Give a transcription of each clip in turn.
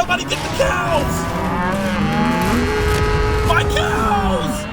Somebody get the cows! My cows!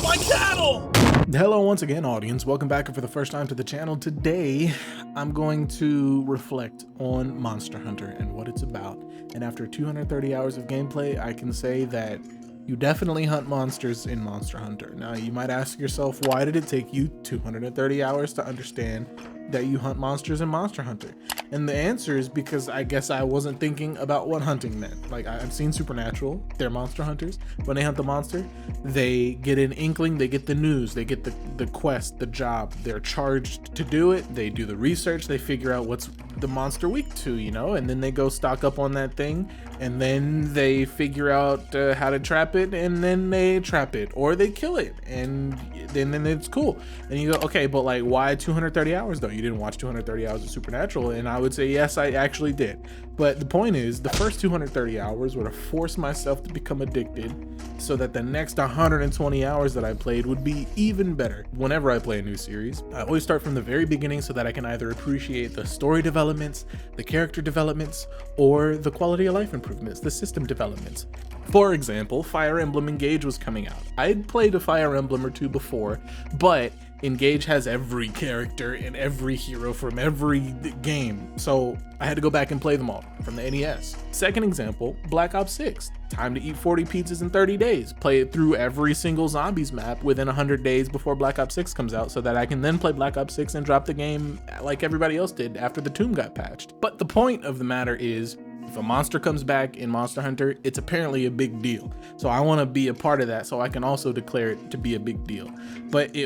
My cattle! Hello once again, audience. Welcome back for the first time to the channel. Today, I'm going to reflect on Monster Hunter and what it's about. And after 230 hours of gameplay, I can say that you definitely hunt monsters in Monster Hunter. Now, you might ask yourself, why did it take you 230 hours to understand that you hunt monsters in Monster Hunter? And the answer is because I guess I wasn't thinking about what hunting meant. Like, I've seen Supernatural, they're monster hunters. When they hunt the monster, they get an inkling, they get the news, they get the quest, the job. They're charged to do it, they do the research, they figure out what's the monster weak to, you know, and then they go stock up on that thing, and then they figure out how to trap it, and then they trap it, or they kill it, and then it's cool. And you go, okay, but like, why 230 hours though? You didn't watch 230 hours of Supernatural? And I would say, yes, I actually did. But the point is, the first 230 hours were to force myself to become addicted so that the next 120 hours that I played would be even better. Whenever I play a new series, I always start from the very beginning so that I can either appreciate the story developments, the character developments, or the quality of life improvements, the system developments. For example, Fire Emblem Engage was coming out. I'd played a Fire Emblem or two before, but Engage has every character and every hero from every game, so I had to go back and play them all from the NES. Second example, Black Ops 6. Time to eat 40 pizzas in 30 days. Play it through every single zombies map within 100 days before Black Ops 6 comes out so that I can then play Black Ops 6 and drop the game like everybody else did after the tomb got patched. But the point of the matter is, if a monster comes back in Monster Hunter, it's apparently a big deal. So I want to be a part of that so I can also declare it to be a big deal. But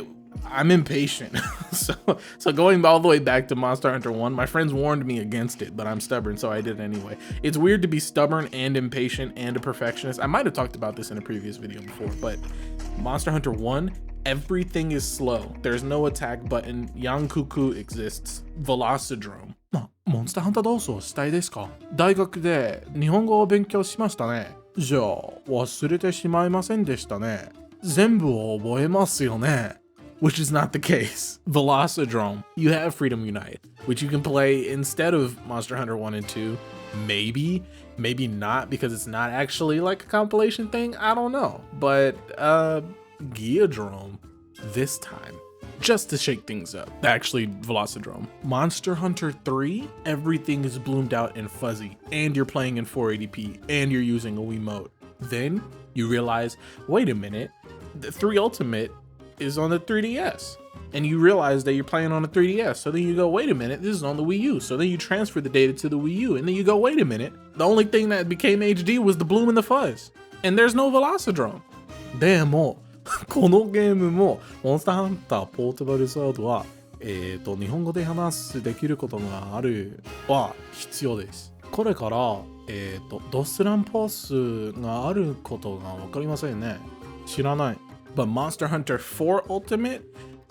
I'm impatient. so going all the way back to Monster Hunter 1, my friends warned me against it, but I'm stubborn, so I did it anyway. It's weird to be stubborn and impatient and a perfectionist. I might have talked about this in a previous video before, but Monster Hunter 1, everything is slow. There's no attack button. Yankuku exists. Velocidrome. モンスターハンター同窓したいですか? 大学で日本語を勉強しましたね。じゃあ忘れてしまいませんでしたね。全部を覚えますよね。Which is not the case. Velocidrome. You have Freedom Unite, which you can play instead of Monster Hunter 1 and 2. Maybe not, because it's not actually like a compilation thing. I don't know. But Geodrome this time, just to shake things up. Actually, Velocidrome. Monster Hunter 3, everything is bloomed out and fuzzy, and you're playing in 480p, and you're using a Wiimote. Then you realize, wait a minute, the 3 Ultimate is on the 3DS, and you realize that you're playing on the 3DS. So then you go, wait a minute, this is on the Wii U. So then you transfer the data to the Wii U, and then you go, wait a minute, the only thing that became HD was the bloom and the fuzz, and there's no Velocidrome. でもこのゲームもモンスターハンターポータブルソードは日本語で話すできることがあるは必要です。これからドスランポスがあることがわかりませんね。知らない。But Monster Hunter 4 Ultimate,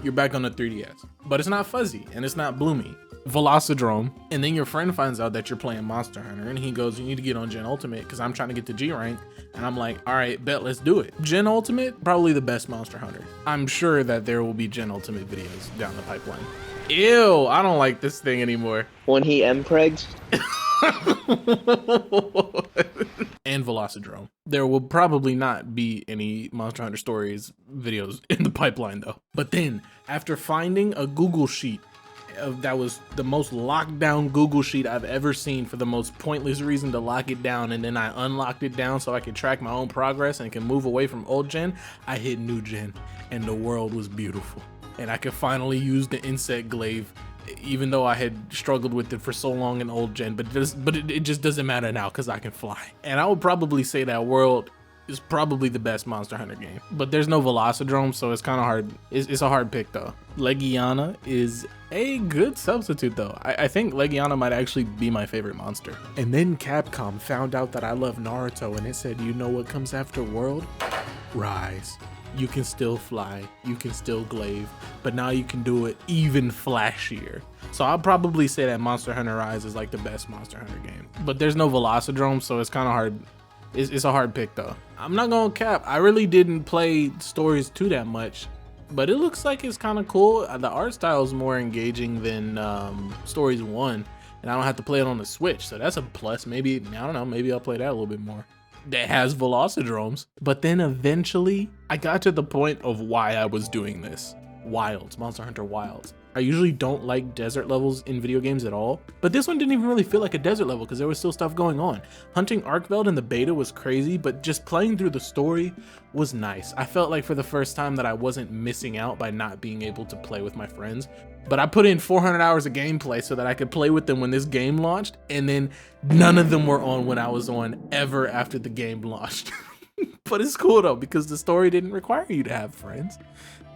you're back on the 3DS. But it's not fuzzy and it's not bloomy. Velocidrome, and then your friend finds out that you're playing Monster Hunter, and he goes, you need to get on Gen Ultimate because I'm trying to get to G rank. And I'm like, all right, bet, let's do it. Gen Ultimate, probably the best Monster Hunter. I'm sure that there will be Gen Ultimate videos down the pipeline. Ew, I don't like this thing anymore. When he M-pregs? And Velocidrome. There will probably not be any Monster Hunter Stories videos in the pipeline though. But then, after finding a Google Sheet that was the most locked down Google Sheet I've ever seen for the most pointless reason to lock it down, and then I unlocked it down so I could track my own progress and can move away from old gen, I hit new gen, and the world was beautiful. And I could finally use the insect glaive, even though I had struggled with it for so long in old gen, but it just doesn't matter now because I can fly. And I would probably say that world is probably the best Monster Hunter game, but there's no Velocidrome, so it's kind of hard. It's a hard pick though. Legiana is a good substitute though. I think Legiana might actually be my favorite monster. And then Capcom found out that I love Naruto, and it said, you know what comes after World? Rise. You can still fly, you can still glaive, but now you can do it even flashier. So I'll probably say that Monster Hunter Rise is like the best Monster Hunter game. But there's no Velocidrome, so it's kind of hard. It's a hard pick though. I'm not gonna cap, I really didn't play Stories 2 that much, but it looks like it's kind of cool. The art style is more engaging than Stories 1. and I don't have to play it on the Switch. So that's a plus. Maybe, I don't know, maybe I'll play that a little bit more. That has Velocidromes. But then eventually I got to the point of why I was doing this. Wilds, Monster Hunter Wilds. I usually don't like desert levels in video games at all, but this one didn't even really feel like a desert level because there was still stuff going on. Hunting Arkveld in the beta was crazy, but just playing through the story was nice. I felt like for the first time that I wasn't missing out by not being able to play with my friends, but I put in 400 hours of gameplay so that I could play with them when this game launched, and then none of them were on when I was on ever after the game launched. But it's cool though, because the story didn't require you to have friends,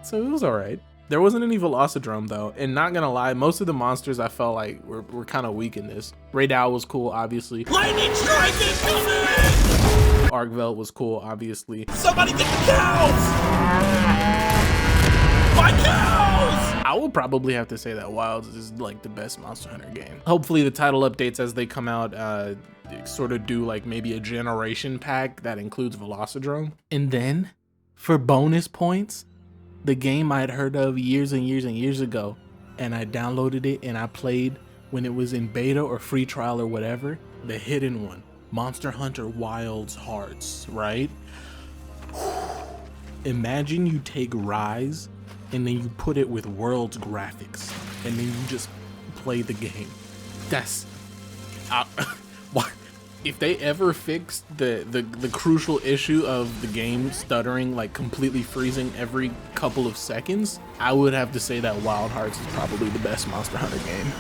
so it was all right. There wasn't any Velocidrome though, and not gonna lie, most of the monsters I felt like were kind of weak in this. Raydal was cool, obviously. Lightning strike incoming! Arkveld was cool, obviously. Somebody get the cows! My cows! I will probably have to say that Wilds is like the best Monster Hunter game. Hopefully the title updates as they come out sort of do like maybe a generation pack that includes Velocidrome. And then for bonus points, the game I'd heard of years and years and years ago, and I downloaded it and I played when it was in beta or free trial or whatever, the hidden one, Monster Hunter Wilds Hearts, right? Imagine you take Rise and then you put it with Worlds graphics and then you just play the game. That's, what? If they ever fixed the crucial issue of the game stuttering, like completely freezing every couple of seconds, I would have to say that Wild Hearts is probably the best Monster Hunter game.